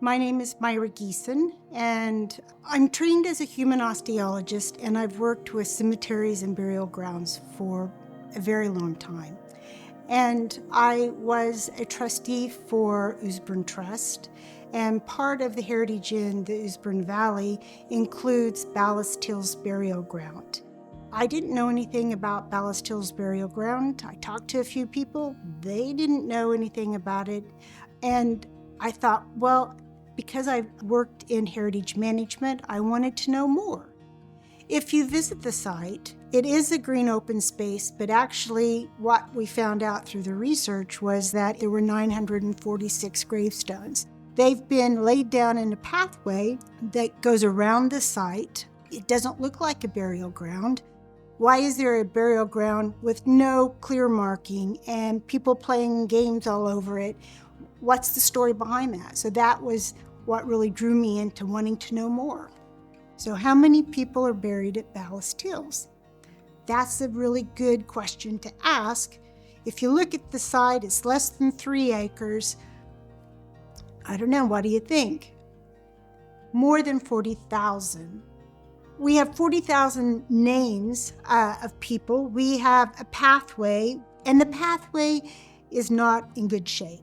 My name is Myra Giesen, and I'm trained as a human osteologist, and I've worked with cemeteries and burial grounds for a very long time. And I was a trustee for Usborne Trust, and part of the heritage in the Usborne Valley includes Ballast Hills Burial Ground. I didn't know anything about Ballast Hills Burial Ground. I talked to a few people. They didn't know anything about it. And I thought, well, because I've worked in heritage management, I wanted to know more. If you visit the site, it is a green open space, but actually what we found out through the research was that there were 946 gravestones. They've been laid down in a pathway that goes around the site. It doesn't look like a burial ground. Why is there a burial ground with no clear marking and people playing games all over it? What's the story behind that? So that was what really drew me into wanting to know more. So how many people are buried at Ballast Hills? That's a really good question to ask. If you look at the site, it's less than 3 acres. I don't know, what do you think? More than 40,000. We have 40,000 names of people. We have a pathway, and the pathway is not in good shape.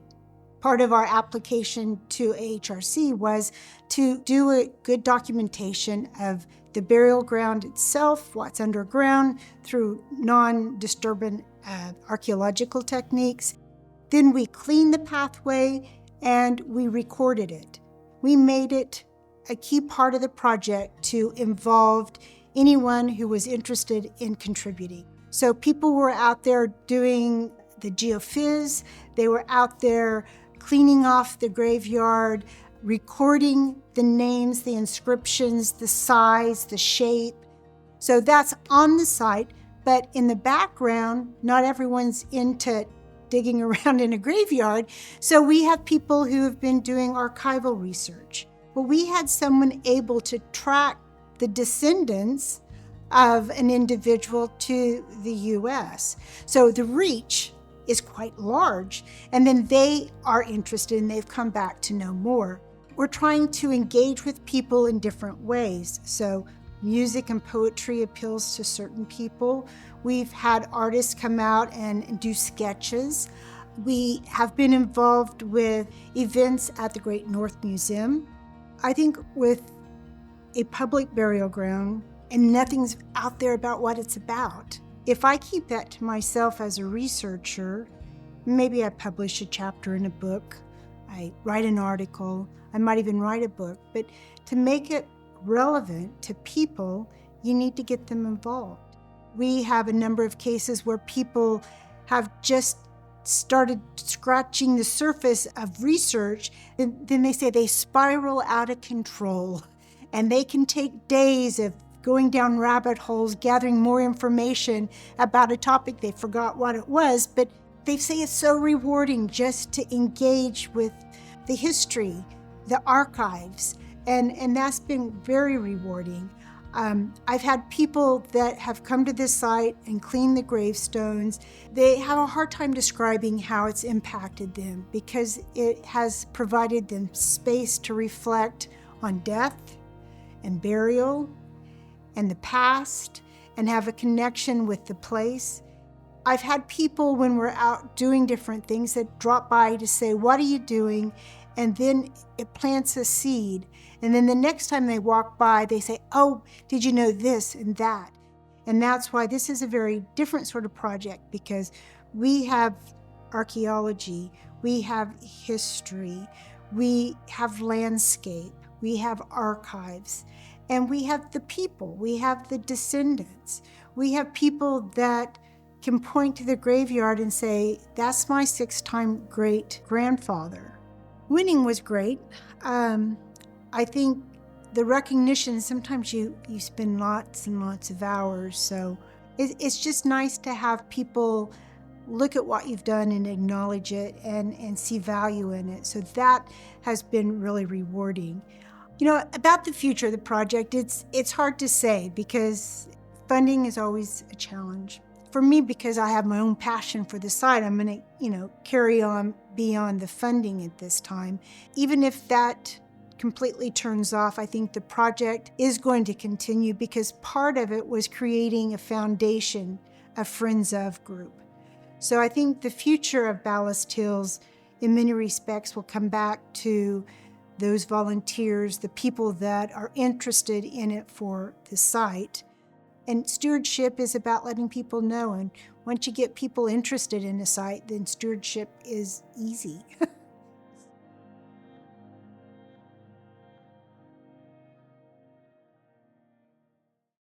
Part of our application to AHRC was to do a good documentation of the burial ground itself, what's underground, through non-disturbant archaeological techniques. Then we cleaned the pathway and we recorded it. We made it a key part of the project to involve anyone who was interested in contributing. So people were out there doing the geophys, they were out there cleaning off the graveyard, recording the names, the inscriptions, the size, the shape. So that's on the site, but in the background, not everyone's into digging around in a graveyard. So we have people who have been doing archival research. Well, we had someone able to track the descendants of an individual to the US. So the reach is quite large, and then they are interested and they've come back to know more. We're trying to engage with people in different ways. So music and poetry appeals to certain people. We've had artists come out and do sketches. We have been involved with events at the Great North Museum. I think with a public burial ground and nothing's out there about what it's about, if I keep that to myself as a researcher, maybe I publish a chapter in a book, I write an article, I might even write a book, but to make it relevant to people, you need to get them involved. We have a number of cases where people have just started scratching the surface of research, and then they say they spiral out of control, and they can take days of going down rabbit holes, gathering more information about a topic they forgot what it was, but they say it's so rewarding just to engage with the history, the archives, and that's been very rewarding. I've had people that have come to this site and cleaned the gravestones. They have a hard time describing how it's impacted them because it has provided them space to reflect on death and burial and the past and have a connection with the place. I've had people when we're out doing different things that drop by to say, what are you doing? And then it plants a seed. And then the next time they walk by, they say, oh, did you know this and that? And that's why this is a very different sort of project, because we have archaeology, we have history, we have landscape, we have archives, and we have the people, we have the descendants. We have people that can point to the graveyard and say, that's my 6-time great-grandfather. Winning was great. I think the recognition, sometimes you spend lots and lots of hours, so it's just nice to have people look at what you've done and acknowledge it and see value in it. So that has been really rewarding. You know, about the future of the project, it's hard to say because funding is always a challenge. For me, because I have my own passion for the site, I'm going to, carry on beyond the funding at this time. Even if that completely turns off, I think the project is going to continue because part of it was creating a foundation, a Friends of group. So I think the future of Ballast Hills, in many respects, will come back to those volunteers, the people that are interested in it for the site. And stewardship is about letting people know. And once you get people interested in a site, then stewardship is easy.